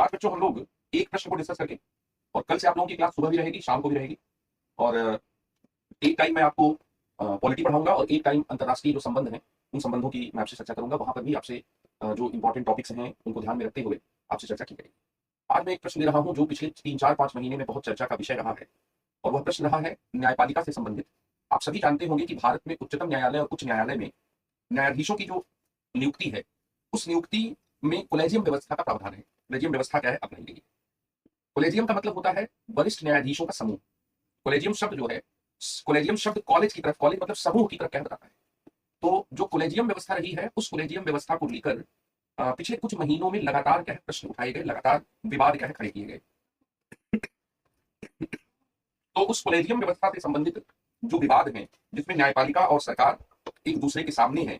आज बच्चों हम लोग एक प्रश्न को डिस्कस करके, और कल से आप लोगों की क्लास सुबह भी रहेगी, शाम को भी रहेगी, और एक टाइम मैं आपको पॉलिटी पढ़ाऊंगा और एक टाइम अंतर्राष्ट्रीय जो संबंध हैं उन संबंधों की मैं आपसे चर्चा करूंगा। वहां पर भी आपसे जो इंपॉर्टेंट टॉपिक्स हैं उनको ध्यान में रखते हुए आपसे चर्चा की जाएगी। आज मैं एक प्रश्न दे रहा हूं जो पिछले 3-4-5 महीने में बहुत चर्चा का विषय रहा है, और वह प्रश्न रहा है न्यायपालिका से संबंधित। आप सभी जानते होंगे कि भारत में उच्चतम न्यायालय और उच्च न्यायालय में न्यायाधीशों की जो नियुक्ति है, उस नियुक्ति में कोलेजियम व्यवस्था का प्रावधान है। कोलेजियम व्यवस्था क्या है, अपनाई गई। कोलेजियम का मतलब होता है वरिष्ठ न्यायाधीशों का समूह। कोलेजियम शब्द जो है, कोलेजियम शब्द कॉलेज की तरफ, कॉलेज मतलब समूह की तरफ क्या बताता है। तो जो कोलेजियम व्यवस्था रही है, उस कोलेजियम व्यवस्था को लेकर पिछले कुछ महीनों में लगातार क्या है प्रश्न उठाए गए, लगातार विवाद क्या है खड़े किए गए। तो उस कोलेजियम व्यवस्था से संबंधित जो विवाद हैं, जिसमें न्यायपालिका और सरकार एक दूसरे के सामने है,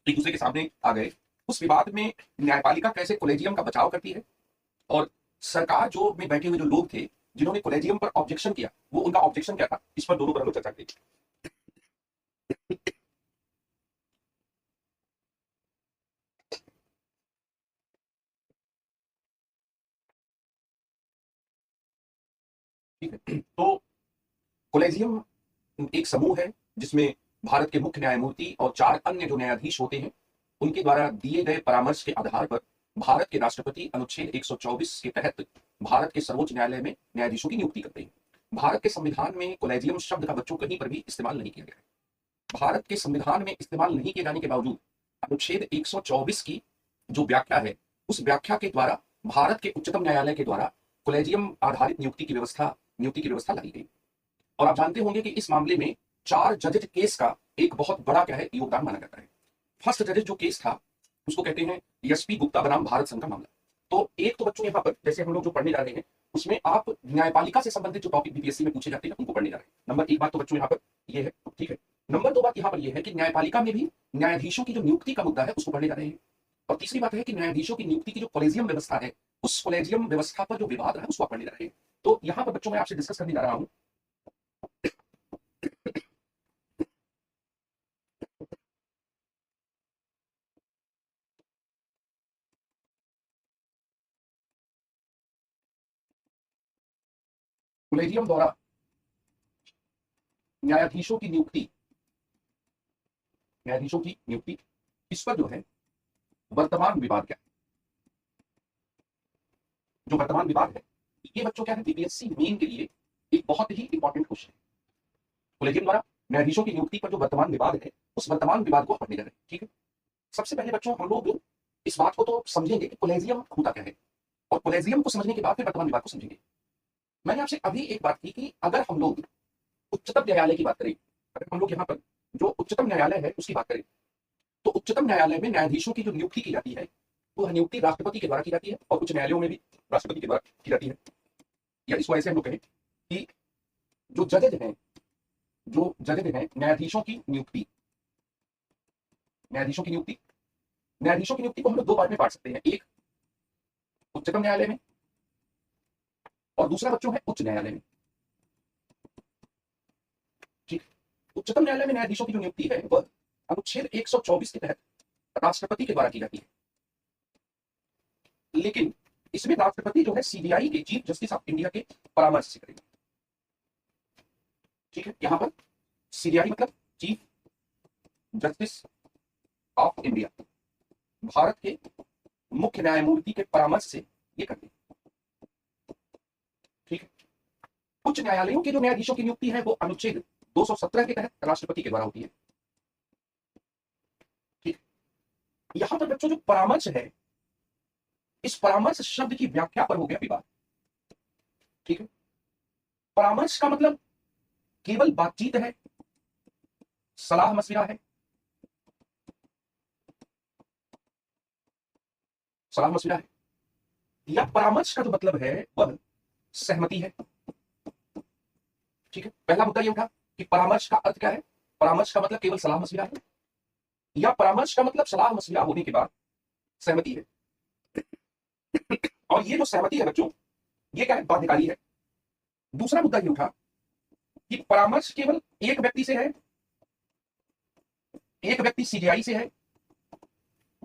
एक दूसरे के सामने आ गए, उस विवाद में न्यायपालिका कैसे कोलेजियम का बचाव करती है, और सरकार जो में बैठे हुए जो लोग थे जिन्होंने कोलेजियम पर ऑब्जेक्शन किया, वो उनका ऑब्जेक्शन क्या था, इस पर दोनों पर हम लोग चर्चा करेंगे। ठीक है, तो कोलेजियम एक समूह है जिसमें भारत के मुख्य न्यायमूर्ति और 4 अन्य जो न्यायाधीश होते हैं, उनके द्वारा दिए गए परामर्श के आधार पर भारत के राष्ट्रपति अनुच्छेद 124 के तहत भारत के सर्वोच्च न्यायालय में न्यायाधीशों की नियुक्ति करते हैं। भारत के संविधान में कोलेजियम शब्द का बच्चों कहीं पर भी इस्तेमाल नहीं किया गया है। भारत के संविधान में इस्तेमाल नहीं किए जाने के बावजूद अनुच्छेद 124 की जो व्याख्या है, उस व्याख्या के द्वारा भारत के उच्चतम न्यायालय के द्वारा कोलेजियम आधारित नियुक्ति की व्यवस्था लाई गई। और आप जानते होंगे कि इस मामले में 4 जजेज केस का एक बहुत बड़ा क्या है योगदान माना जाता है। फर्स्ट जजेज जो केस था उसको कहते हैं एसपी गुप्ता बनाम भारत संघ का मामला। तो एक तो बच्चों यहाँ पर जैसे हम लोग जो पढ़ने जा रहे हैं, उसमें आप न्यायपालिका से संबंधित जो टॉपिक बीपीएससी में पूछे जाते हैं उनको पढ़ने जा रहे हैं। नंबर 1 बात तो बच्चों यहाँ पर ये है, ठीक है। नंबर 2 बात यहाँ पर यह है कि न्यायपालिका में भी न्यायाधीशों की जो नियुक्ति का मुद्दा है उसको पढ़ने जा रहे हैं। और तीसरी बात है कि न्यायाधीशों की नियुक्ति की जो कोलेजियम व्यवस्था है, उस कोलेजियम व्यवस्था पर जो विवाद है उसको पढ़ने जा रहे हैं। तो यहाँ पर बच्चों मैं आपसे डिस्कस करने जा रहा हूँ कोलेजियम द्वारा न्यायाधीशों की नियुक्ति, इस पर जो है वर्तमान विवाद क्या है। जो वर्तमान विवाद है ये बच्चों क्या है, बीपीएससी मेन के लिए एक बहुत ही इंपॉर्टेंट क्वेश्चन है। कोलेजियम द्वारा न्यायाधीशों की नियुक्ति पर जो वर्तमान विवाद है, उस वर्तमान विवाद को पढ़ने जा रहे हैं, ठीक है। सबसे पहले बच्चों हम लोग इस बात को तो समझेंगे कि कोलेजियम होता क्या है, और कोलेजियम को समझने के बाद फिर वर्तमान विवाद को समझेंगे। मैंने आपसे अभी एक बात की कि अगर हम लोग उच्चतम न्यायालय की बात करें, अगर हम लोग यहाँ पर जो उच्चतम न्यायालय है उसकी बात करें, तो उच्चतम न्यायालय में न्यायाधीशों की जो नियुक्ति की जाती है, वो नियुक्ति राष्ट्रपति के द्वारा की जाती है, और उच्च न्यायालयों में भी राष्ट्रपति के द्वारा की जाती है। या इसको ऐसे हम लोग कहें कि जो जजेज हैं, न्यायाधीशों की नियुक्ति, न्यायाधीशों की नियुक्ति को हम लोग 2 पार्ट में बांट सकते हैं। एक उच्चतम न्यायालय में, और दूसरा बच्चों है उच्च न्यायालय में, ठीक। उच्चतम न्यायालय में न्यायाधीशों की जो नियुक्ति है वह अनुच्छेद 124 के तहत राष्ट्रपति के द्वारा की जाती है। लेकिन इसमें राष्ट्रपति जो है सीबीआई के चीफ जस्टिस ऑफ इंडिया के परामर्श से करेगा, ठीक है। यहां पर सीबीआई मतलब chief justice of India, Bharat के मुख्य न्यायमूर्ति के परामर्श से ये करते हैं, ठीक है। उच्च न्यायालयों के जो न्यायाधीशों की नियुक्ति है वो अनुच्छेद 217 के तहत राष्ट्रपति के द्वारा होती है, ठीक। यहां पर बच्चों जो परामर्श है, इस परामर्श शब्द की व्याख्या पर हो गया विवाद, ठीक है। परामर्श का मतलब केवल बातचीत है, सलाह मशविरा है, या परामर्श का जो मतलब है वह सहमति है, ठीक है। पहला मुद्दा यह उठा कि परामर्श का अर्थ क्या है, परामर्श का मतलब केवल सलाह मशविरा है, या परामर्श का मतलब सलाह मशविरा होने के बाद सहमति है। और ये जो सहमति है बच्चों, ये क्या है, बाध्यकारी है। दूसरा मुद्दा ये उठा कि परामर्श केवल एक व्यक्ति से है, एक व्यक्ति सीबीआई से है,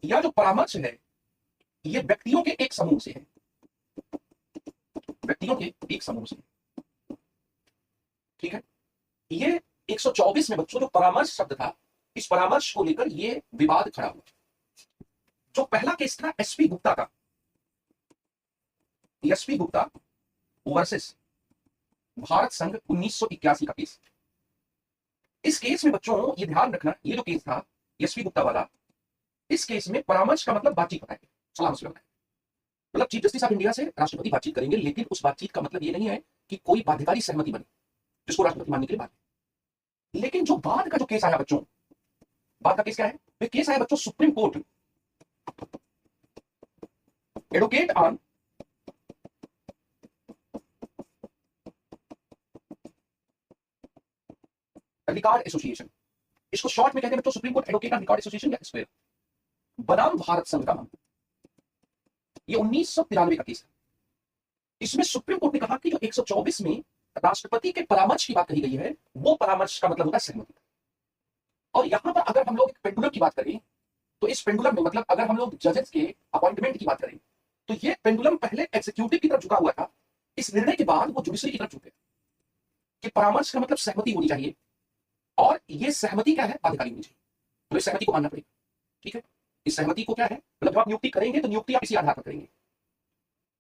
या जो परामर्श है ये व्यक्तियों के एक समूह से है। व्यक्तियों के एक समूह से। ठीक है, ये 124 में बच्चों जो परामर्श शब्द था, इस परामर्श को लेकर ये विवाद खड़ा हुआ। जो पहला केस था एसपी गुप्ता का, एसपी गुप्ता वर्सेस भारत संघ 1981 का केस। इस केस में बच्चों ये ध्यान रखना, ये जो केस था एसपी गुप्ता वाला, इस केस में परामर्श का मतलब बातचीत होता है, सलाह मशवरा है। मतलब चीफ जस्टिस ऑफ इंडिया से राष्ट्रपति बातचीत करेंगे, लेकिन उस बातचीत का मतलब ये नहीं है कि कोई बाध्यकारी सहमति बने जिसको राष्ट्रपति मानने के लिए बात। लेकिन जो बाद का जो केस आया बच्चों, बाद का केस क्या है? वे केस आया बच्चों supreme court advocate on record association. इसको शॉर्ट में कहते हैं बच्चों supreme court advocate on record association या स्क्वेयर, बनाम भारत संघ का मामला। ये 1993 का केस है। इसमें सुप्रीम कोर्ट ने कहा कि जो 124 में राष्ट्रपति के परामर्श की बात कही गई है, वो परामर्श का मतलब होता है सहमति। और यहां पर अगर हम लोग पेंडुलम की बात करें, तो इस पेंडुलम में मतलब अगर हम लोग जजेस के अपॉइंटमेंट की बात करें, तो ये पेंडुलम पहले एग्जीक्यूटिव की तरफ झुका हुआ था, इस निर्णय के बाद वो जुडिशरी की तरफ झुके कि परामर्श का मतलब सहमति होनी चाहिए, और ये सहमति क्या है? बाध्यकारी होनी चाहिए। तो इस सहमति को मानना पड़ेगा। ठीक है, इस सहमति को क्या है? मतलब जब आप नियुक्ति करेंगे तो नियुक्ति आप इसी आधार पर करेंगे।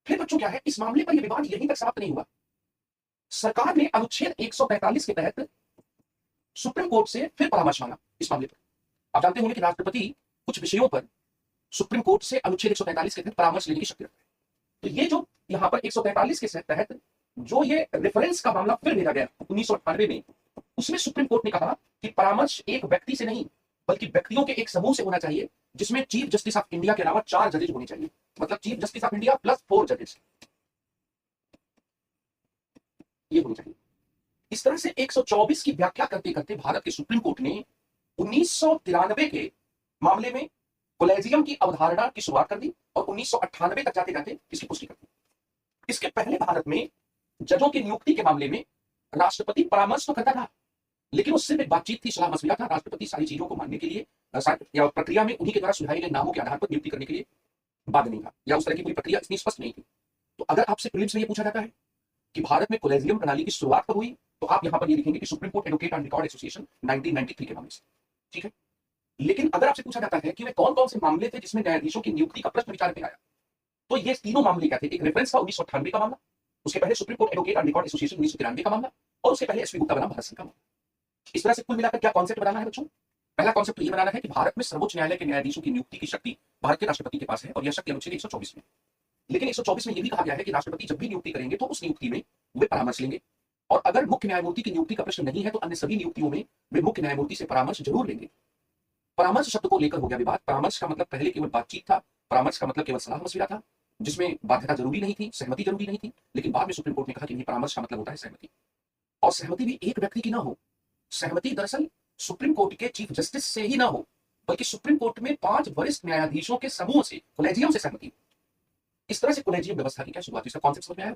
फिर बच्चों क्या है, इस मामले पर यह विवाद यहीं तक समाप्त नहीं हुआ। सरकार ने अनुच्छेद 143 के तहत सुप्रीम कोर्ट से फिर परामर्श मांगा इस मामले पर। आप जानते होंगे कि राष्ट्रपति कुछ विषयों पर सुप्रीम कोर्ट से अनुच्छेद 143 के तहत परामर्श लेने की शक्ति रखते हैं। तो ये जो यहां पर 143 के तहत जो ये रेफरेंस का मामला फिर भेजा गया 1998 में, उसमें सुप्रीम कोर्ट ने कहा कि परामर्श एक व्यक्ति से नहीं बल्कि व्यक्तियों के एक समूह से होना चाहिए, जिसमें चीफ जस्टिस ऑफ इंडिया के अलावा 4 जजेस होने चाहिए। मतलब chief justice of India plus 4 जजेस ये होनी चाहिए। इस तरह से 124 की व्याख्या करते करते भारत के सुप्रीम कोर्ट ने 1993 के मामले में कोलेजियम की अवधारणा की शुरुआत कर दी और 1998 तक जाते जाते इसकी पुष्टि कर दी। इसके पहले भारत में जजों की नियुक्ति के मामले में राष्ट्रपति परामर्श तो करता था, लेकिन वो सिर्फ एक बातचीत थी, सलाह मशविरा था। राष्ट्रपति सारी चीजों को मानने के लिए या प्रक्रिया में उन्हीं के द्वारा सुझाए गए नामों के आधार पर नियुक्ति करने के लिए बाध्य नहीं था, या उस तरह की पूरी प्रक्रिया इतनी स्पष्ट नहीं थी। तो अगर आपसे प्रीलिम्स में यह पूछा जाता है कि भारत में कोलेजियम प्रणाली की शुरुआत कब हुई, तो आप यहां पर ये लिखेंगे कि supreme court advocate on record association 1993 के मामले से। ठीक है, लेकिन अगर आपसे पूछा जाता है कि वे कौन कौन से मामले थे जिसमें न्यायाधीशों की नियुक्ति का प्रश्न विचार में आया, तो ये तीनों मामले क्या थे? एक रेफरेंस था 1998 का मामला, उसके पहले supreme court advocate on record association 1993 का मामला, और उसके पहले एसपी गुप्ता बना भारत संघ का मामला। इस तरह से कुल मिलाकर क्या कॉन्सेप्ट बनाना है बच्चों? पहला कॉन्सेप्ट ये बनाना है कि भारत में सर्वोच्च न्यायालय के न्यायाधीशों की नियुक्ति की शक्ति भारत के राष्ट्रपति के पास है, और यह शक्ति अनुच्छेद 124 में। लेकिन 124 में यह भी कहा गया है कि राष्ट्रपति जब भी नियुक्ति करेंगे तो उस नियुक्ति में वे परामर्श लेंगे, और अगर मुख्य न्यायमूर्ति की नियुक्ति का प्रश्न नहीं है तो अन्य सभी नियुक्तियों में वे मुख्य न्यायमूर्ति से परामर्श जरूर लेंगे। परामर्श शब्द को लेकर हो गया विवाद। परामर्श का मतलब पहले केवल बातचीत था, परामर्श का मतलब केवल सलाह मशविरा था, जिसमें बाध्यता जरूरी नहीं थी, सहमति जरूरी नहीं थी। लेकिन बाद में सुप्रीम कोर्ट ने कहा कि नहीं, परामर्श का मतलब होता है सहमति, और सहमति भी एक व्यक्ति की ना हो। सहमति दरअसल सुप्रीम कोर्ट के चीफ जस्टिस से ही ना हो, बल्कि सुप्रीम कोर्ट में 5 वरिष्ठ न्यायाधीशों के समूह से, कोलेजियम से सहमति। इस तरह से कोलेजियम व्यवस्था की क्या शुरुआत? इसका कॉन्सेप्ट समझ में आया?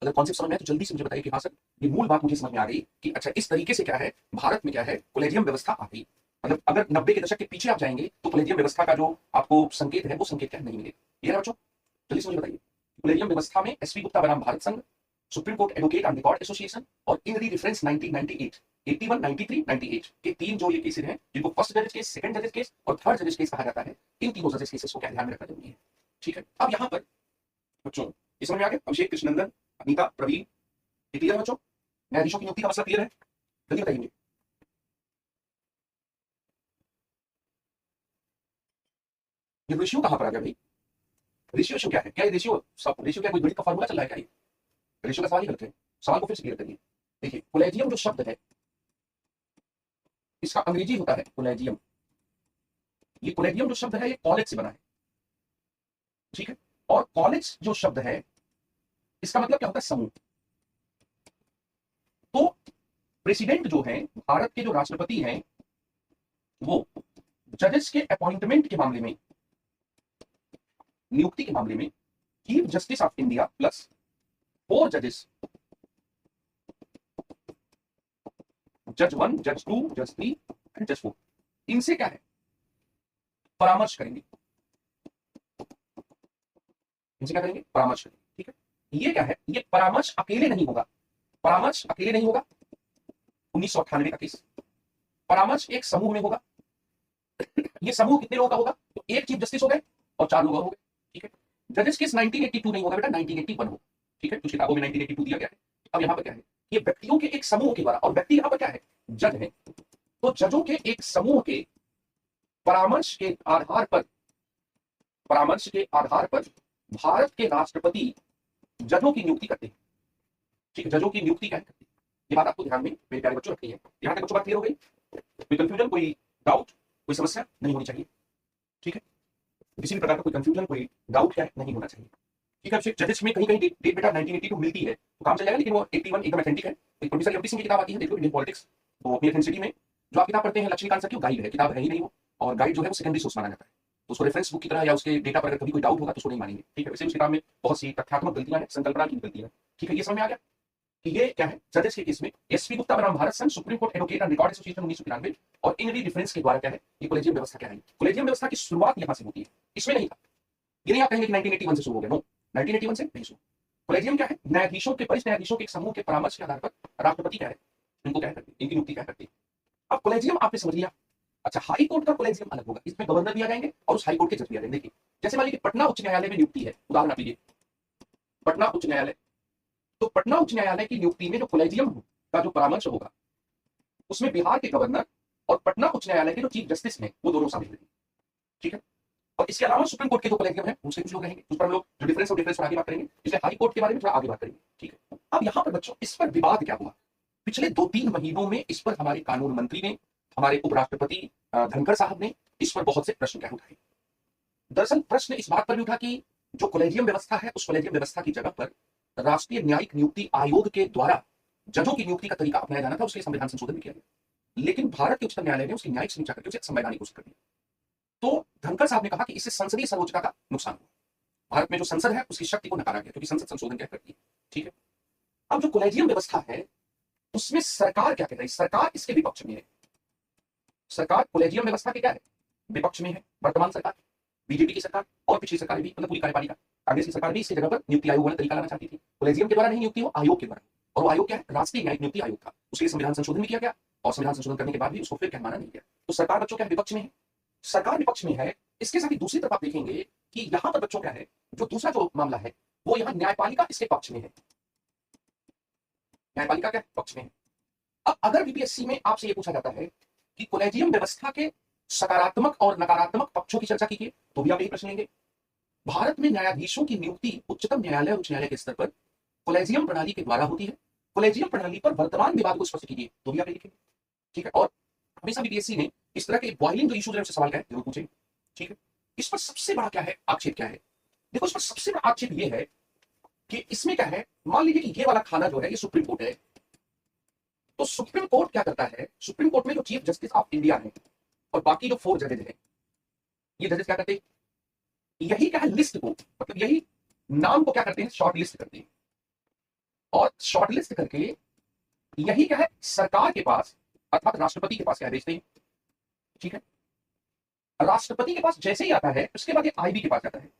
अगर कॉन्सेप्ट समझ में आया तो जल्दी से मुझे बताइए कि हाँ सर, ये मूल बात मुझे समझ में आ गई कि अच्छा इस तरीके से क्या है, भारत में क्या है, कोलेजियम व्यवस्था आ गई। मतलब अगर 90 के दशक के पीछे आप जाएंगे तो कोलेजियम व्यवस्था का जो आपको संकेत है वो संकेत क्या नहीं मिलेगा। ये है बच्चों, जल्दी से मुझे बताइए। कोलेजियम व्यवस्था में एसपी गुप्ता बनाम भारत संघ, supreme court advocate on record association, और इन दी रेफरेंस 1998, 81, 93, 98 के 3 जो ये केसेस हैं, जिनको फर्स्ट जजेस केस, सेकंड जजेस केस और थर्ड जजेस केस कहा जाता है, इन तीनों जजेस केसेस को क्या ध्यान में रखना जरूरी है। ठीक है, अब यहाँ पर बच्चों ये समझ में आ गया? अभिषेक, कृष्णनंदन, अनीता, प्रवीण, क्लियर है बच्चों? न्यायाधीशों की नियुक्ति का मसला क्लियर है? जल्दी बताइए मुझे। ये रेशियो कहां पर आ गया भाई? रेशियो क्या है? क्या ये रेशियो क्या कोई गणित का फार्मूला चल रहा है क्या? ये रेशियो का सवाल ही गलत है। सवाल को फिर से क्लियर करिए। देखिए, कोलेजियम जो शब्द है, इसका अंग्रेजी होता है कोलेजियम। ये कोलेजियम जो शब्द है ये कॉलेज से बना है। ठीक है, और कॉलेज जो शब्द है इसका मतलब क्या होता है? समूह। तो प्रेसिडेंट जो है, भारत के जो राष्ट्रपति हैं, वो जजेस के अपॉइंटमेंट के मामले में, नियुक्ति के मामले में chief justice of India plus 4 जजेस, जज 1, जज 2, जज 3 एंड जज 4, इनसे क्या है? परामर्श करेंगे। इनसे क्या करेंगे? परामर्श करेंगे। ठीक है, ये क्या है, ये परामर्श अकेले नहीं होगा, परामर्श अकेले नहीं होगा, 1998 का केस। परामर्श एक समूह में होगा। ये समूह कितने लोगों का होगा, तो एक चीफ जस्टिस हो गए और 4 लोग और हो गए, ठीक है। जजेस केस 1982 नहीं होगा बेटा, 1981 होगा, ठीक है। कुछ किताबों में 1982 दिया गया है। अब यहाँ पर क्या है, ये व्यक्तियों के एक समूह के द्वारा, और व्यक्ति यहाँ पर क्या है, जज है। तो जजों के एक समूह के परामर्श के आधार पर, परामर्श के आधार पर भारत के राष्ट्रपति जजों की नियुक्ति करते हैं, ठीक है। जजों की नियुक्ति क्या करते हैं, ये बात आपको ध्यान में मेरे प्यारे बच्चों रखनी है। यहाँ तक बच्चों बात क्लियर हो गई, कोई कंफ्यूजन, कोई डाउट, कोई समस्या नहीं होनी चाहिए, ठीक है। किसी भी प्रकार का कोई कंफ्यूजन, कोई डाउट क्या है, नहीं होना चाहिए, ठीक है। जजेस में कहीं कहीं डेट बेटा 1982 मिलती है तो काम चल जाएगा, लेकिन वो 81 एकदम ऑथेंटिक है। एक प्रोफेसर एमपी सिंह की किताब आती है, देखो इंडियन पॉलिटिक्स, तो अपनी ऑथेंटिसिटी में जो आप किताब पढ़ते हैं, लक्ष्मीकांत सर की गाइड है, किताब है ही नहीं वो, और गाइड जो है वो सेकेंडरी सोर्स माना जाता है, तो उसको रेफरेंस बुक की तरह या उसके डेटा पर अगर कभी कोई डाउट होगा तो उसको नहीं मानेंगे, ठीक है। वैसे उस किताब में बहुत सी तथ्यात्मक गलतियां हैं, संकल्पना की गलतियां, ठीक है। ये समझ में आ गया कि ये क्या है, जजेस के केस में एसपी गुप्ता बनाम भारत संघ, supreme court advocate and record association 1993 और इन रेफरेंस के द्वारा क्या है, ये कॉलेजियम व्यवस्था क्या है। कॉलेजियम व्यवस्था की शुरुआत यहां से होती है, इसमें नहीं था। ये नहीं आप कहेंगे कि 1981 से शुरू हो गया, नो, 1981 से नहीं शुरू। कॉलेजियम क्या है, न्यायाधीशों के, वरिष्ठ न्यायाधीशों के एक समूह के परामर्श के आधार पर राष्ट्रपति क्या है, इनको क्या करते हैं, इनकी नियुक्ति क्या करती है। अब कॉलेजियम आपने समझ लिया। अच्छा, हाई कोर्ट का कॉलेजियम अलग होगा, इसमें गवर्नर भी आ जाएंगे और उस हाई कोर्ट के जज भी आ जाएंगे। देखिए, जैसे मान लीजिए पटना उच्च न्यायालय में नियुक्ति है, उदाहरण आप लीजिए पटना उच्च न्यायालय, तो पटना उच्च न्यायालय की नियुक्ति में जो कॉलेजियम का जो परामर्श होगा, उसमें बिहार के गवर्नर और पटना उच्च न्यायालय के जो चीफ जस्टिस हैं वो दोनों शामिल रहेंगे, ठीक है। और इसके अलावा सुप्रीम कोर्ट के जो कॉलेजियम है उसके कुछ लोग रहेंगे, उस पर हम लोग जो डिफरेंस और डिफरेंस पर आगे बात करेंगे, इसलिए हाई कोर्ट के बारे में थोड़ा आगे बात करेंगे, ठीक है। अब यहाँ पर बच्चों इस पर विवाद क्या हुआ, पिछले 2-3 महीनों में इस पर हमारे कानून मंत्री ने, हमारे उपराष्ट्रपति धनखड़ साहब ने इस पर बहुत से प्रश्न क्या उठाए। दरअसल प्रश्न इस बात पर भी उठा कि जो कॉलेजियम व्यवस्था है, उस कॉलेजियम व्यवस्था की जगह पर राष्ट्रीय न्यायिक नियुक्ति आयोग के द्वारा जजों की नियुक्ति का तरीका अपनाया जाना था, उसके लिए संविधान संशोधन भी किया गया, लेकिन भारत के उच्चतम न्यायालय ने उसकी न्यायिक समीक्षा करके उसे संवैधानिक घोषित कर दिया। तो धनखड़ साहब ने कहा कि इससे संसदीय सर्वोच्चता का नुकसान हुआ, भारत में जो संसद है उसकी शक्ति को नकारा गया, क्योंकि संसद संशोधन क्या करती है, ठीक है। अब जो कॉलेजियम व्यवस्था है उसमें सरकार क्या कह रही है, सरकार इसके विपक्ष में है। सरकार कॉलेजियम व्यवस्था के क्या है, विपक्ष में है। वर्तमान सरकार, बीजेपी की सरकार और पिछली सरकार भी, मतलब पूरी कार्यपालिका, कांग्रेस की सरकार भी इसकी जगह पर नियुक्ति आयोग वाला तरीका लाना चाहती थी। कॉलेजियम के द्वारा नहीं नियुक्ति हो, आयोग के द्वारा, और वो आयोग क्या है, राष्ट्रीय न्यायिक नियुक्ति आयोग था। उसके संविधान संशोधन भी किया गया, और संविधान संशोधन करने के बाद भी उसको फिर क्या माना नहीं गया। तो सरकार बच्चों क्या विपक्ष में है, सरकार विपक्ष में है। इसके साथ ही दूसरी तरफ आप देखेंगे कि यहां पर बच्चों क्या है, जो दूसरा जो मामला है वो यहाँ न्यायपालिका इसके पक्ष में है, न्यायपालिका क्या पक्ष में है। अब अगर बीपीएससी में आपसे ये पूछा जाता है कि कॉलेजियम व्यवस्था के सकारात्मक और नकारात्मक पक्षों की चर्चा कीजिए, तो भी आप यही प्रश्न लेंगे। भारत में न्यायाधीशों की नियुक्ति उच्चतम न्यायालय और उच्च न्यायालय के स्तर पर कॉलेजियम प्रणाली के द्वारा होती है। कॉलेजियम प्रणाली पर वर्तमान विवाद को स्पष्ट कीजिए, तो भी आप लिखेंगे, ठीक है। और हमेशा बीपीएससी ने इस तरह के बॉइलिंग जो इशूज है उससे सवाल क्या है जरूर पूछेंगे, ठीक है। इस पर सबसे बड़ा क्या है, आक्षेप क्या है, देखो इस पर सबसे बड़ा आक्षेप ये है कि इसमें क्या है, मान लीजिए कि ये वाला खाना जो है ये सुप्रीम कोर्ट है, तो सुप्रीम कोर्ट क्या करता है, सुप्रीम कोर्ट में जो चीफ जस्टिस ऑफ इंडिया है और बाकी जो 4 जजेज हैं, ये जजेस क्या करते हैं, यही क्या है लिस्ट को, मतलब यही नाम को क्या करते हैं, शॉर्ट लिस्ट करते हैं, और शॉर्ट लिस्ट करके यही क्या है सरकार के पास अर्थात राष्ट्रपति के पास क्या भेजते हैं, ठीक है। राष्ट्रपति के पास जैसे ही आता है उसके बाद ये आईबी के पास जाता है,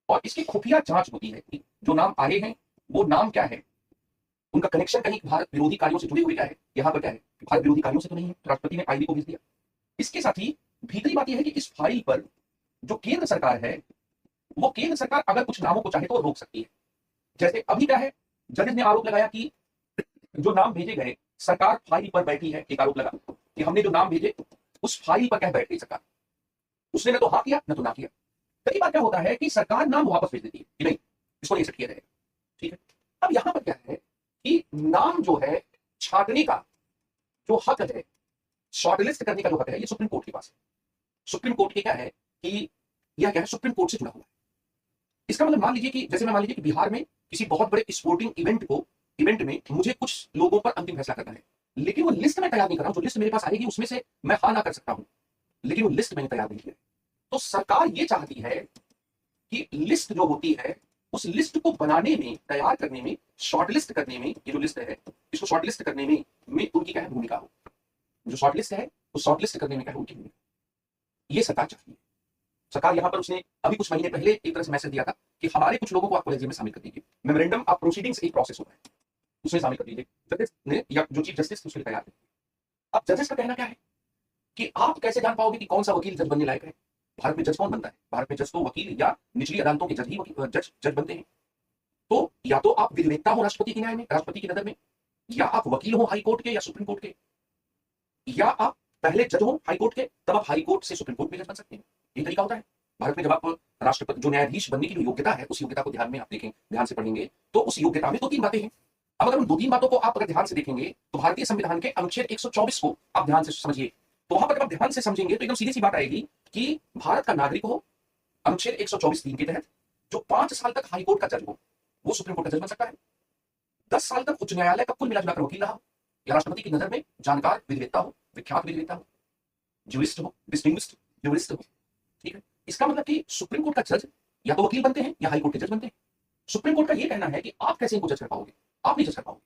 और इसकी खुफिया जांच होती है कि जो नाम आए हैं वो नाम क्या है, उनका कनेक्शन कहीं भारत विरोधी कार्यों से जुड़े हुए क्या है, यहां पर क्या है, भारत विरोधी कार्यों से तो नहीं है, तो राष्ट्रपति ने आईबी को भेज दिया। इसके साथ ही भीतरी बात यह है कि इस फाइल पर जो केंद्र सरकार है, वो केंद्र सरकार अगर कुछ नामों को चाहे तो रोक सकती है। जैसे अभी क्या है, जजेस ने आरोप लगाया कि जो नाम भेजे गए, सरकार फाइल पर बैठी है, एक आरोप लगा कि हमने जो नाम भेजे उस फाइल पर क्या बैठ गई सरकार, उसने न तो हाँ किया न तो ना किया। कई बार क्या होता है कि सरकार नाम वापस भेज देती है कि नहीं इसको नहीं एक्सेप्ट किया जाएगा, ठीक है। अब यहां पर क्या है कि नाम जो है छांटने का जो हक है, शॉर्टलिस्ट करने का जो हक है, ये सुप्रीम कोर्ट के पास है। सुप्रीम कोर्ट के क्या है कि यह क्या है, सुप्रीम कोर्ट से जुड़ा हुआ है। इसका मतलब मान लीजिए कि जैसे मैं मान लीजिए कि बिहार में किसी बहुत बड़े स्पोर्टिंग इवेंट में मुझे कुछ लोगों पर अंतिम फैसला करना है, लेकिन वो लिस्ट में तैयार नहीं कर रहा हूं, जो लिस्ट मेरे पास आएगी उसमें से मैं हाँ ना कर सकता हूं, लेकिन वो लिस्ट मैंने तैयार नहीं किया। तो सरकार ये चाहती है कि लिस्ट जो होती है उस लिस्ट को बनाने में, तैयार करने में, शॉर्टलिस्ट करने में, ये जो लिस्ट है इसको शॉर्टलिस्ट करने में उनकी क्या है भूमिका हो, जो शॉर्टलिस्ट है उस शॉर्टलिस्ट करने में क्या है उनकी भूमिका, ये सरकार चाहती है। सरकार यहां पर उसने अभी कुछ महीने पहले एक तरह से मैसेज दिया था कि हमारे कुछ लोगों को आप कॉलेजियम में शामिल कर दीजिए। मेमोरेंडम ऑफ प्रोसीडिंग्स एक प्रोसेस होता है, उसमें शामिल कर दीजिए। जजेस ने या जो चीफ जस्टिस उसके लिए तैयार है। अब जजेस का कहना क्या है कि आप कैसे जान पाओगे कि कौन सा वकील जज बनने लायक है? भारत में जज कौन बनता है? भारत में जज तो वकील या निचली अदालतों के जज ही जज बनते हैं। तो या तो आप विधिवेत्ता हो राष्ट्रपति की न्याय में, राष्ट्रपति की नजर में, या आप वकील हो हाई कोर्ट के या सुप्रीम कोर्ट के, या आप पहले जज हो हाई कोर्ट के, तब आप हाई कोर्ट से सुप्रीम कोर्ट में जज बन सकते हैं। ये तरीका होता है भारत में। जब आप राष्ट्रपति जो न्यायाधीश बनने की जो योग्यता है, उस योग्यता को ध्यान में आप देखें, ध्यान से पढ़ेंगे, तो उस योग्यता में 2-3 बातें हैं। अब अगर उन 2-3 बातों को आप अगर ध्यान से देखेंगे तो भारतीय संविधान के अनुच्छेद 124 को आप ध्यान से समझिए। तो वहां पर जब आप ध्यान से समझेंगे तो एकदम सीधी सी बात आएगी कि भारत का नागरिक हो, अनुच्छेद 124(3) के तहत जो 5 साल तक हाईकोर्ट का जज हो, वो सुप्रीम कोर्ट का जज बन सकता है। 10 साल तक उच्च न्यायालय का कुल मिलाजुलाकर वकील रहा हो, या राष्ट्रपति की नजर में जानकार विधिवेत्ता हो, विख्यात विधिवेत्ता हो, ज्यूरिस्ट हो, डिस्टिंग्विश्ड ज्यूरिस्ट हो। ठीक है, इसका मतलब कि सुप्रीम कोर्ट का जज या तो वकील बनते हैं या हाई कोर्ट के जज बनते हैं। सुप्रीम कोर्ट का यह कहना है कि आप कैसे इनको जज कर पाओगे? आप नहीं जज कर पाओगे।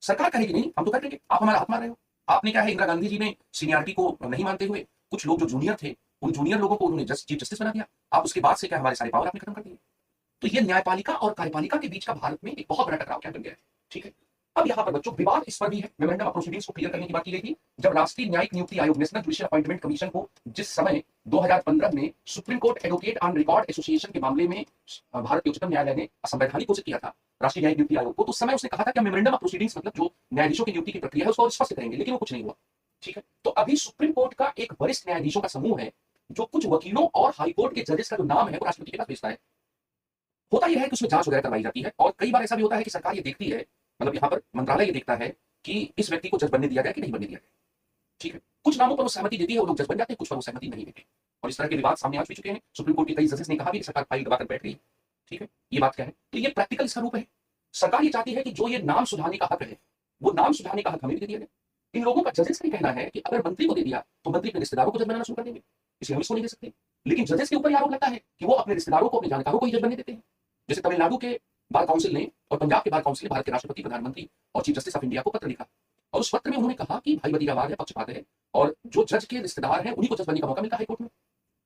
सरकार कहेगी नहीं, हम तो कर देंगे, आप हमारा हाथ मार रहे हो। आपने क्या है, इंदिरा गांधी जी ने सीनियरिटी को नहीं मानते हुए कुछ लोग जो जूनियर थे, उन जूनियर लोगों को उन्होंने चीफ जस्टिस बना दिया। आप उसके बाद से क्या हमारे सारे पावर आपने खत्म कर दिए। तो ये न्यायपालिका और कार्यपालिका के बीच का भारत में एक बहुत बड़ा टकराव क्या बन गया है। ठीक है, अब यहाँ पर बच्चों विवाद इस पर भी है। मेमोरेंडम ऑफ प्रोसीडिंग्स को क्लियर करने की बात की गई थी। जब राष्ट्रीय न्यायिक नियुक्ति आयोग, नेशनल जुडिशियल अपॉइंटमेंट कमीशन को जिस समय 2015 में supreme court advocate on record association के मामले में भारत के उच्चतम न्यायालय ने असंवैधानिक घोषित किया था राष्ट्रीय न्यायिक नियुक्ति आयोग को, तो उस समय उसने कहा था कि मेमोरेंडम ऑफ प्रोसीडिंग्स मतलब जो न्यायाधीशों की नियुक्ति की प्रक्रिया है उसको स्पष्ट करेंगे, लेकिन वो कुछ नहीं हुआ। ठीक है, तो अभी सुप्रीम कोर्ट का एक वरिष्ठ न्यायाधीशों का समूह है जो कुछ वकीलों और हाईकोर्ट के जजेस का जो नाम है वो राष्ट्रपति के पास भेजता है। होता यह है कि उसमें जांच वगैरह करवाई जाती है, और कई बार ऐसा भी होता है कि सरकार ये देखती है, मतलब यहाँ पर मंत्रालय ये देखता है कि इस व्यक्ति को जज बनने दिया गया कि नहीं बनने दिया गया। ठीक है, कुछ नामों पर वो सहमति देती है, वो लोग जज बन जाते हैं, कुछ पर वो सहमति नहीं देते, और इस तरह के विवाद सामने आ चुके हैं। सुप्रीम कोर्ट के कई जजेस ने कहा भी कि सरकार फाइल दबाकर बैठ गई। ठीक है, ये बात क्या है, तो ये प्रैक्टिकल इसका रूप है। सरकार ये चाहती है कि जो ये नाम सुधारने का हक है, वो नाम सुधारने का हक हमें भी दे दिया जाए। इन लोगों का जजेस का कहना है कि अगर मंत्री को दे दिया तो मंत्री अपने रिश्तेदारों को जज बनाना शुरू कर देंगे, इसलिए हम इसको नहीं दे सकते। लेकिन जजेस के ऊपर आरोप लगता है कि वो अपने रिश्तेदारों को, अपने जानकारों को ही जज बनने देते हैं। जैसे तमिलनाडु के बार काउंसिल ने और पंजाब के बार काउंसिल ने भारत के राष्ट्रपति, प्रधानमंत्री और चीफ जस्टिस ऑफ इंडिया को पत्र लिखा, और उस पत्र में उन्होंने कहा कि भाई बदीरावाद है, पक्षपात है, और जो जज के रिश्तेदार हैं उन्हीं को जज बनने का मौका मिलता है हाईकोर्ट में।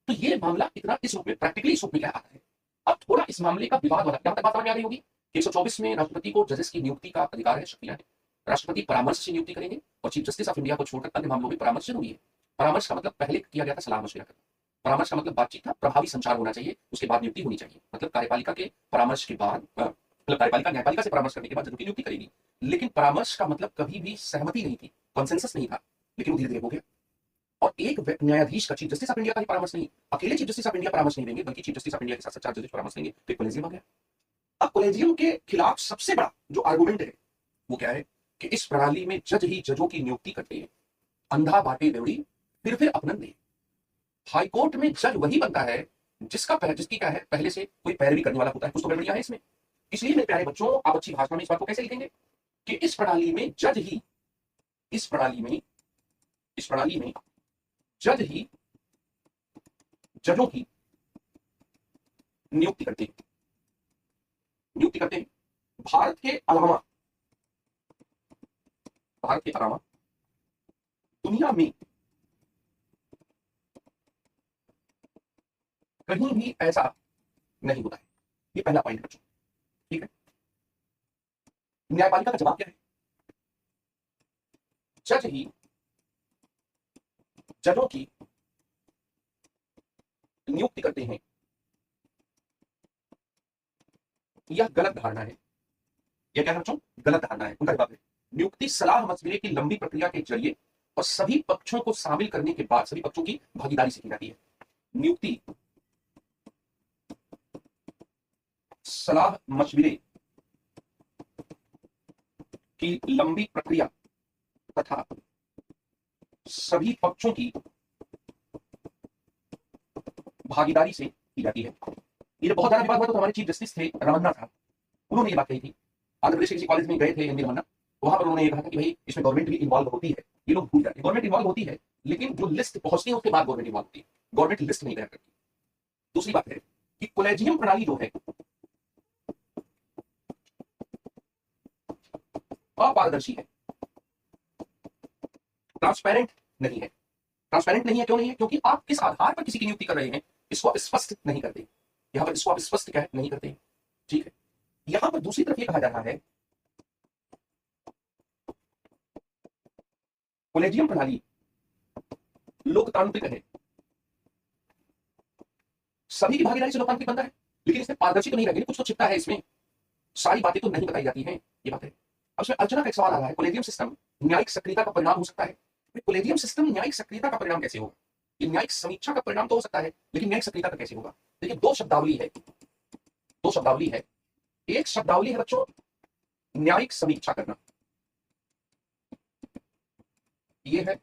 तो ये मामला इतना इस रूप में, प्रैक्टिकली इस रूप में क्या आता है। अब थोड़ा इस मामले का विवाद वाला, जहां तक बात समझ में आ रही होगी, 124 में राष्ट्रपति को जजेस की नियुक्ति का अधिकार है, शक्तियां है। राष्ट्रपति परामर्श से नियुक्ति करेंगे, और चीफ जस्टिस ऑफ इंडिया को छोड़कर अन्य मामलों में परामर्श जरूरी है। परामर्श का मतलब पहले किया गया था सलाह मशविरा करना, परामर्श का मतलब बातचीत था, प्रभावी संचार होना चाहिए, उसके बाद नियुक्ति होनी चाहिए। मतलब कार्यपालिका के परामर्श के बाद, मतलब कार्यपालिका न्यायपालिका से परामर्श करने के बाद जज की नियुक्ति करेगी। लेकिन परामर्श का मतलब कभी भी सहमति नहीं थी, कंसेंसस नहीं था, लेकिन वो धीरे धीरे हो गया। और एक न्यायाधीश का, चीफ जस्टिस ऑफ इंडिया का ही परामर्श नहीं, अकेले चीफ जस्टिस ऑफ इंडिया परामर्श नहीं देंगे, बल्कि चीफ जस्टिस ऑफ इंडिया के साथ 4 जजेस परामर्श देंगे, तो एक कॉलेजियम आ गया। अब कॉलेजियम के खिलाफ सबसे बड़ा जो आर्गुमेंट है वो क्या है कि इस प्रणाली में जज ही जजों की नियुक्ति करते हैं, अंधा बाटे देवड़ी फिर अपनन दे। हाईकोर्ट में जज वही बनता है जिसकी क्या है, पहले से कोई पैरवी करने वाला होता है। कुछ तो गड़बड़ियां है इसमें। इसलिए मेरे प्यारे बच्चों, आप अच्छी भाषा में इस बात को कैसे लिखेंगे कि इस प्रणाली में जज ही जज ही जजों की नियुक्ति करते हैं। भारत के अलावा दुनिया में कहीं भी ऐसा नहीं होता है। ये पहला पॉइंट है बच्चों। ठीक है, न्यायपालिका का जवाब क्या है? जज ही जजों की नियुक्ति करते हैं। यह गलत धारणा है। यह क्या है बच्चों? गलत धारणा है। उनका जवाब है, नियुक्ति सलाह मशविरे की लंबी प्रक्रिया के जरिए और सभी पक्षों को शामिल करने के बाद, सभी पक्षों की भागीदारी से की जाती है। नियुक्ति सलाह मशविरे की लंबी प्रक्रिया तथा सभी पक्षों की भागीदारी से की जाती है। ये बहुत ज्यादा विवाद हुआ तो हमारे चीफ जस्टिस थे रमन्ना साहब, उन्होंने ये बात कही थी। आंध्र प्रदेश के किसी कॉलेज में गए थे एम रमन्ना, वहां पर उन्होंने ये कहा था कि भाई इसमें गवर्नमेंट भी इन्वॉल्व होती है। ये लोग भूल जाते हैं, गवर्नमेंट इन्वॉल्व होती है, लेकिन जो लिस्ट पहुंचती है उसके बाद गवर्नमेंट इन्वॉल्व होती है, गवर्नमेंट लिस्ट नहीं तैयार करती। दूसरी बात है कि कॉलेजियम प्रणाली जो है अपारदर्शी है, ट्रांसपेरेंट नहीं है। ट्रांसपेरेंट नहीं है, क्यों नहीं है? क्योंकि आप किस आधार पर किसी की नियुक्ति कर रहे हैं इसको आप स्पष्ट नहीं करते। यहां पर इसको आप स्पष्ट क्या नहीं करते। ठीक है। यहां पर दूसरी तरफ ये कहा जा रहा है कॉलेजियम प्रणाली लोकतांत्रिक है, सभी की भागीदारी से लोकतांत्रिक बनता है, लेकिन इसमें पारदर्शी तो नहीं रहेगी, कुछ तो छिपता है इसमें, सारी बातें तो नहीं बताई जाती हैं, ये बात है। अब इसमें अर्चना का एक सवाल आ रहा है, कॉलेजियम सिस्टम न्यायिक सक्रियता का परिणाम हो सकता है। कॉलेजियम सिस्टम न्यायिक सक्रियता का परिणाम कैसे होगा? ये न्यायिक समीक्षा का परिणाम तो हो सकता है, लेकिन न्यायिक सक्रियता का कैसे होगा? देखिए दो शब्दावली है, दो शब्दावली है। एक शब्दावली है बच्चों न्यायिक समीक्षा करना, ये है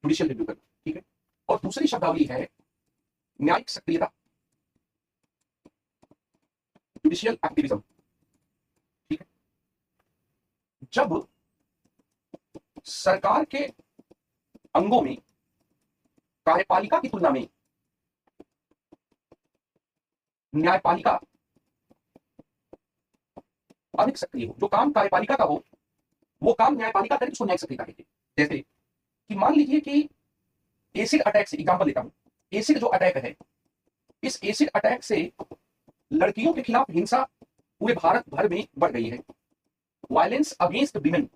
जुडिशियल रिव्यू करना, ठीक है। और दूसरी शब्दावली है न्यायिक सक्रियता, जुडिशियल एक्टिविज्म, ठीक है। जब सरकार के अंगों में कार्यपालिका की तुलना में न्यायपालिका अधिक सक्रिय हो, जो काम कार्यपालिका का हो वो काम न्यायपालिका करे, उसको न्यायिक सक्रियता कहते हैं। जैसे कि मान लीजिए कि एसिड अटैक से, एग्जांपल लेता हूं, एसिड जो अटैक है, इस एसिड अटैक से लड़कियों के खिलाफ हिंसा पूरे भारत भर में बढ़ गई है, वायलेंस अगेंस्ट विमेन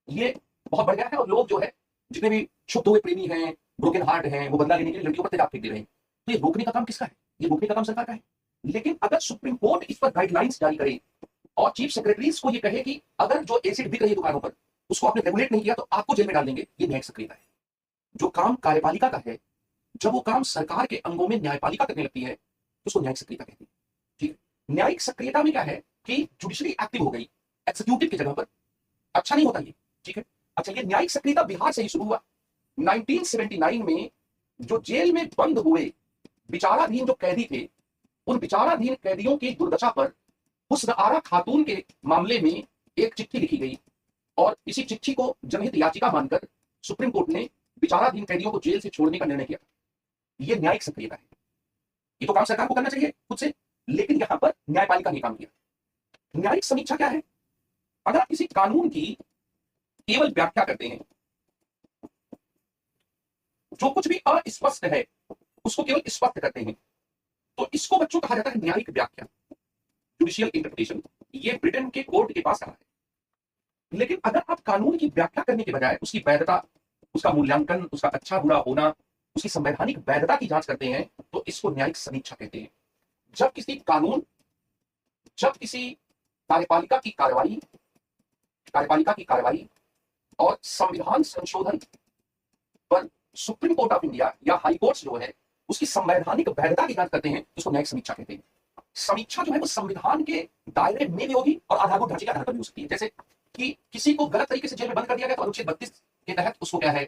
ये बहुत बढ़ गया है, और लोग जो है जितने भी क्षुब्ध हुए प्रेमी हैं, ब्रोकन हार्ट हैं, वो बदला लेने के लिए लड़कियों पर तेजाब फेंक दे रहे हैं। तो ये रोकने का काम किसका है? ये रोकने का काम सरकार का है। लेकिन अगर सुप्रीम कोर्ट इस पर गाइडलाइंस जारी करे और चीफ सेक्रेटरीज को ये कहे कि अगर जो एसिड बिक रही है दुकानों पर उसको आपने रेगुलेट नहीं किया तो आपको जेल में डाल देंगे, ये न्यायिक सक्रियता है। जो काम कार्यपालिका का है, जब वो काम सरकार के अंगों में न्यायपालिका करने लगती है तो उसको न्यायिक सक्रियता कहते हैं, ठीक है। न्यायिक सक्रियता में क्या है कि जुडिशरी एक्टिव हो गई एग्जीक्यूटिव की जगह पर, अच्छा नहीं होता ये, ठीक है। अच्छा, ये न्यायिक सक्रियता बिहार से ही शुरू हुआ। 1979 में जो जेल में बंद हुए विचाराधीन जो कैदी थे, उन विचाराधीन कैदियों की दुर्दशा पर हुस्न आरा खातून के मामले में एक चिट्ठी लिखी गई, और इसी चिट्ठी को जनहित याचिका मानकर सुप्रीम कोर्ट ने विचाराधीन कैदियों को जेल से छोड़ने का निर्णय किया। यह न्यायिक सक्रियता है। ये तो काम सरकार को करना चाहिए खुद से, लेकिन यहां पर न्यायपालिका ने काम किया। न्यायिक समीक्षा क्या है? अगर आप किसी कानून की केवल व्याख्या करते हैं, जो कुछ भी अस्पष्ट है उसको केवल स्पष्ट करते हैं, तो इसको बच्चों कहा जाता है न्यायिक व्याख्या, जुडिशियल इंटरप्रिटेशन। ये ब्रिटेन के कोर्ट के पास रहा है। लेकिन अगर आप कानून की व्याख्या करने के बजाय उसकी वैधता, उसका मूल्यांकन, उसका अच्छा बुरा होना, उसकी संवैधानिक वैधता की जांच करते हैं, तो इसको न्यायिक समीक्षा कहते हैं। जब किसी कानून, जब किसी कार्यपालिका की कार्रवाई और संविधान संशोधन पर सुप्रीम कोर्ट ऑफ इंडिया या हाई कोर्ट जो है उसकी संवैधानिक वैधता की जांच करते हैं, उसको न्यायिक समीक्षा कहते हैं। समीक्षा जो है वो संविधान के दायरे में भी होगी और आधारभूत ढांचे के आधार पर भी हो सकती है। जैसे कि किसी को गलत तरीके से जेल में बंद कर दिया गया तो अनुच्छेद 32 के तहत उसको क्या है,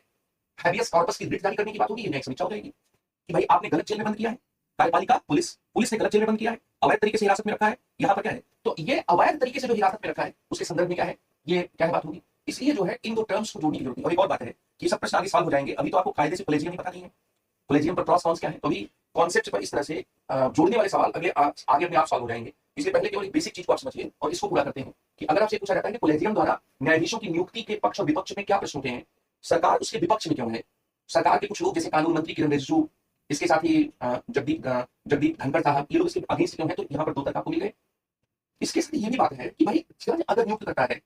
हैबियस कॉर्पस की रिट जारी करने की बात होगी, ये न्यायिक समीक्षा हो जाएगी कि भाई आपने गलत जेल में बंद किया है, कार्यपालिका पुलिस ने गलत जेल में बंद किया है, अवैध तरीके से हिरासत में रखा है, यहाँ पर क्या है, तो ये अवैध तरीके से जो हिरासत में रखा है उसके संदर्भ में क्या है, ये क्या है बात होगी। इसलिए जो है इन दो टर्म्स को जोड़ने की जरूरत है। और एक और बात है कि सब प्रश्न आगे सवाल हो जाएंगे, अभी तो आपको कायदे से कॉलेजियम ही पता नहीं है, कॉलेजियम पर क्रॉस क्या है, तो अभी कॉन्सेप्ट पर इस तरह से जोड़ने वाले सवाल आगे अपने आप सॉल्व हो जाएंगे। इसलिए पहले केवल एक बेसिक चीज को आप समझिए और इसको पूरा करते हैं कि अगर आपसे पूछा जाता है कि कॉलेजियम द्वारा न्यायाधीशों की नियुक्ति के पक्ष और विपक्ष में क्या प्रश्न उठे हैं, सरकार उसके विपक्ष में क्यों है, सरकार के कुछ लोग जैसे कानून मंत्री किरण रिजिजू, इसके साथ ही जगदीप धनखड़ साहब, ये लोग इसके अगेंस्ट क्यों है, तो यहाँ पर दो तर्क आपको मिल गए। इसके साथ ये भी बात है कि भाई जज अगर नियुक्त करता है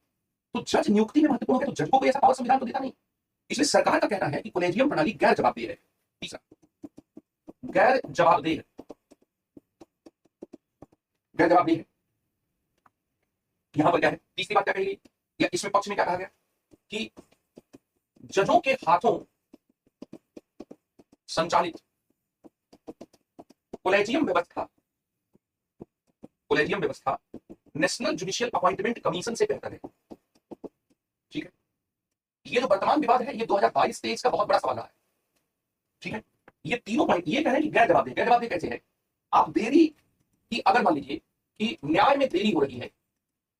तो जज नियुक्ति में महत्वपूर्ण है, तो जज को कोई ऐसा पावर संविधान तो देता नहीं। इसलिए सरकार का कहना है कि कॉलेजियम प्रणाली गैर जवाबदेह है। तीसरा, गैर जवाबदेह है। यहां पर क्या है, तीसरी बात क्या कही गई, या इसमें पक्ष में क्या कहा गया कि जजों के हाथों संचालित कॉलेजियम व्यवस्था नेशनल जुडिशियल अपॉइंटमेंट कमीशन से बेहतर है। ठीक है, ये जो वर्तमान विवाद है ये 2022-23 का बहुत बड़ा सवाल है। ठीक है, ये तीनों पॉइंट ये कह रहे हैं कि गैर जवाबदेह कैसे है। आप देरी की, अगर मान लीजिए कि न्याय में देरी हो रही है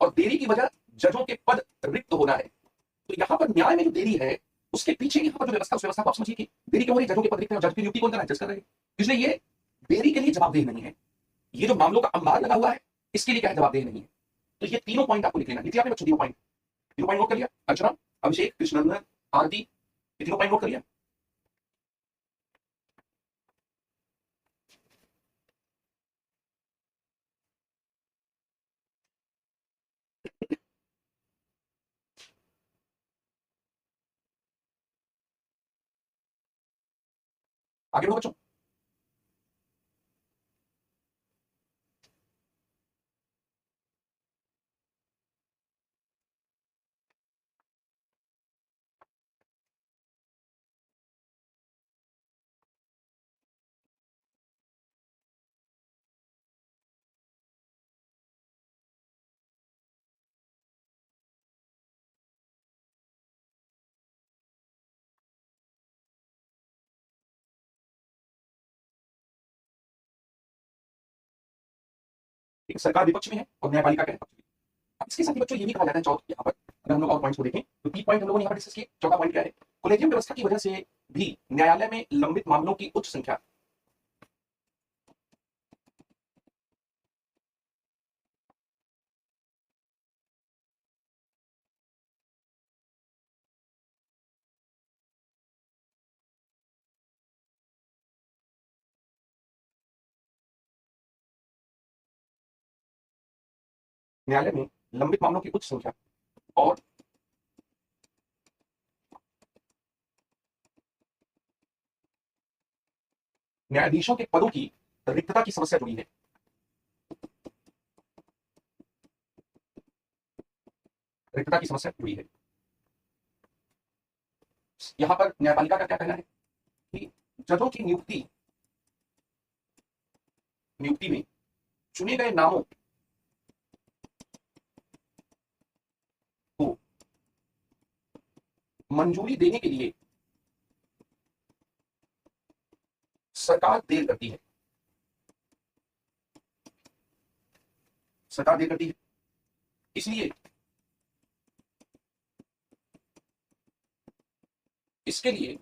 और देरी की वजह जजों के पद रिक्त होना है, तो यहां पर न्याय में जो देरी है उसके पीछे यहां पर जो व्यवस्था, उस व्यवस्था को आप समझिए कि देरी क्यों हो रही है, जजों के पद रिक्त है और जज की नियुक्ति कौन कर रहा है, जज कर रहे हैं। इसलिए ये देरी के लिए जवाबदेह नहीं है, ये जो मामलों का अंबार लगा हुआ है इसके लिए क्या है, जवाबदेह नहीं है। तो ये तीनों पॉइंट आपको लिख लेना, लिखिए आपने बच्चों तीनों पॉइंट नोट कर लिया। अर्चना, अभिषेक, कृष्णनंदन, आरती, ये तीनों पॉइंट नोट कर लिया। आगे बढ़ो बच्चों। एक सरकार विपक्ष में है और न्यायपालिका के पक्ष में। अब इसके साथ ही बच्चों ये भी कहा जाता है चौथ यहाँ पर, अगर हम लोग और पॉइंट्स को देखें तो 3 पॉइंट हम लोगों ने यहाँ पर डिस्कस किए। चौथा पॉइंट क्या है? कोलेजियम व्यवस्था की वजह से भी न्यायालय में लंबित मामलों की उच्च संख्या। न्यायालय में लंबित मामलों की उच्च संख्या और न्यायाधीशों के पदों की रिक्तता की समस्या जुड़ी है। रिक्तता की समस्या जुड़ी है। यहां पर न्यायपालिका का क्या कहना है कि जजों की नियुक्ति में चुने गए नामों को मंजूरी देने के लिए सरकार देर करती है। सरकार देर करती है, इसलिए इसके लिए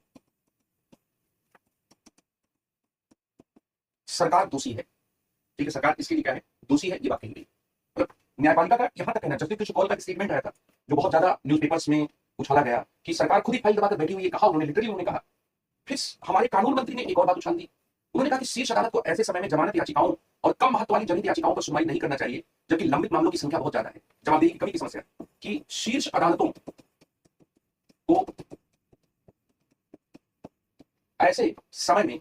सरकार दोषी है। ठीक है, सरकार इसके लिए क्या है? दोषी है, ये बात कही गई। मतलब न्यायपालिका का यहां तक कहना। जस्टिस कृष्ण कौल का स्टेटमेंट आया था जो बहुत ज्यादा न्यूज़पेपर्स में उछाला गया कि सरकार खुद ही फाइल दबाकर बैठी हुई है, कहा उन्होंने, लिटरली उन्होंने कहा। फिर हमारे कानून मंत्री ने एक और बात उछाल दी। उन्होंने कहा कि शीर्ष अदालत को ऐसे समय में जमानत याचिकाओं और कम महत्व वाली जनहित याचिकाओं पर सुनवाई नहीं करना चाहिए, जबकि लंबित मामलों की संख्या बहुत ज्यादा है। जवाबदेही की कमी की समस्या कि शीर्ष अदालतों को ऐसे समय में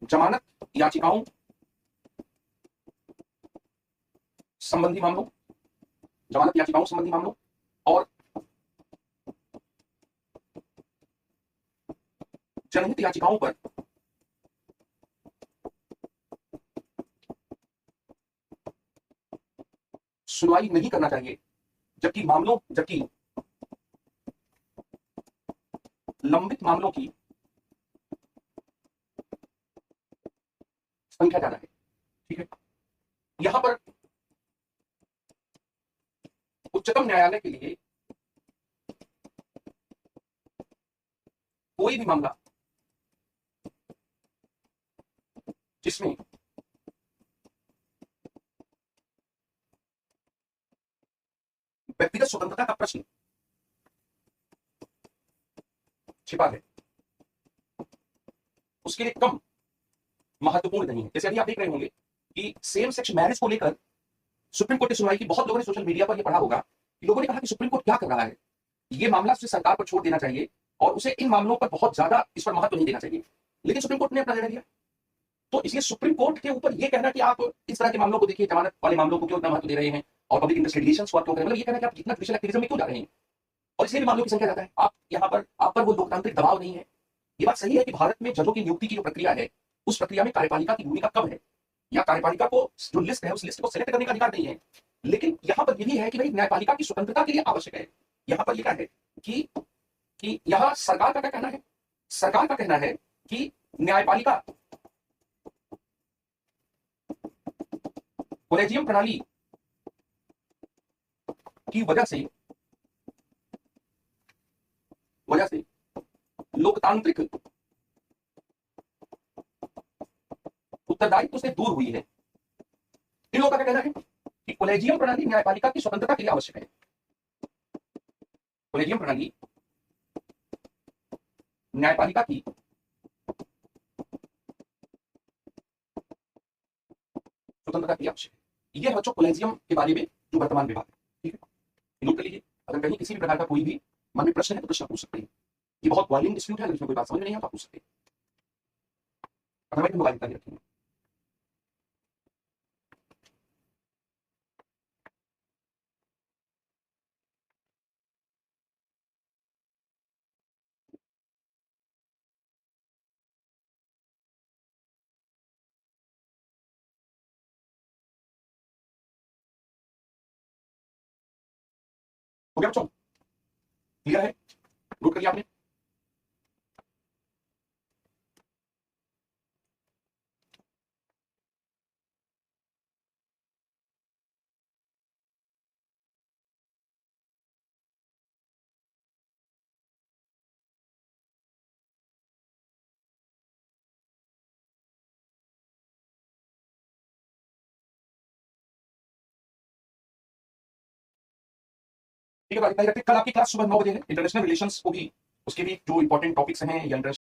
जमानत याचिकाओं संबंधी मामलों, जमानत याचिकाओं संबंधी मामलों और जनहित याचिकाओं पर सुनवाई नहीं करना चाहिए, जबकि लंबित मामलों की संख्या ज्यादा है। ठीक है, यहां पर उच्चतम न्यायालय के लिए कोई भी मामला जिसमें व्यक्तिगत स्वतंत्रता का प्रश्न छिपा है, उसके लिए कम महत्वपूर्ण नहीं है। जैसे अभी आप देख रहे होंगे कि सेम सेक्स मैरिज को लेकर सुप्रीम कोर्ट की सुनवाई की। बहुत लोगों ने सोशल मीडिया पर यह पढ़ा होगा कि लोगों ने कहा कि सुप्रीम कोर्ट क्या कर रहा है, ये मामला उसे सरकार पर छोड़ देना चाहिए और उसे इन मामलों पर बहुत ज्यादा इस पर महत्व नहीं देना चाहिए। लेकिन सुप्रीम कोर्ट ने अपना निर्णय दिया, तो इसलिए सुप्रीम कोर्ट के ऊपर यह कहना कि आप इस तरह के मामलों को देखिए, जमानत वाले मामलों को क्यों इतना महत्व दे रहे हैं और पब्लिक इंटरेस्ट लिटिगेशंस को आप क्यों कर रहे हैं, मतलब ये कहना कि आप इतना जुडिशियल एक्टिविज्म में क्यों जा रहे हैं, और इसलिए भी मामलों की संख्या ज्यादा है। आप यहाँ पर आप पर वो लोकतांत्रिक दबाव नहीं है। ये बात सही है कि भारत में जजों की नियुक्ति की जो प्रक्रिया है, उस प्रक्रिया में कार्यपालिका की भूमिका कम है, या कार्यपालिका को जो लिस्ट है उस लिस्ट को सेलेक्ट करने का अधिकार नहीं है। लेकिन यहां पर यही है कि भाई न्यायपालिका की स्वतंत्रता के लिए आवश्यक है। यहां पर लिखा है कि यहां सरकार का क्या कहना है? सरकार का कहना है कि न्यायपालिका कोलेजियम प्रणाली की वजह से लोकतांत्रिक उत्तरदायित्व से दूर हुई है। इन लोगों का क्या कहना है कि कोलेजियम प्रणाली न्यायपालिका की स्वतंत्रता के लिए आवश्यक है। कोलेजियम प्रणाली न्यायपालिका की स्वतंत्रता के लिए आवश्यक है। यह बच्चों कोलेजियम के बारे में जो वर्तमान विभाग है। ठीक है, नोट कर लीजिए। अगर कहीं किसी भी प्रकार का कोई भी मन में प्रश्न है तो प्रश्न पूछ सकते हैं। ये बहुत बॉइलिंग डिस्प्यूट है, अगर इसमें कोई बात समझ में नहीं है तो आप पूछ सकते हैं। अदरवाइज मोबाइल इतना रखेंगे। हो गया बच्चों, क्लियर है, नोट कर लिया आपने? ठीक है, तो इतना ही रखते हैं। कल आपकी क्लास सुबह 9 बजे है। इंटरनेशनल रिलेशंस को भी, उसके भी जो इंपॉर्टेंट टॉपिक्स हैं या इंटरनेशनल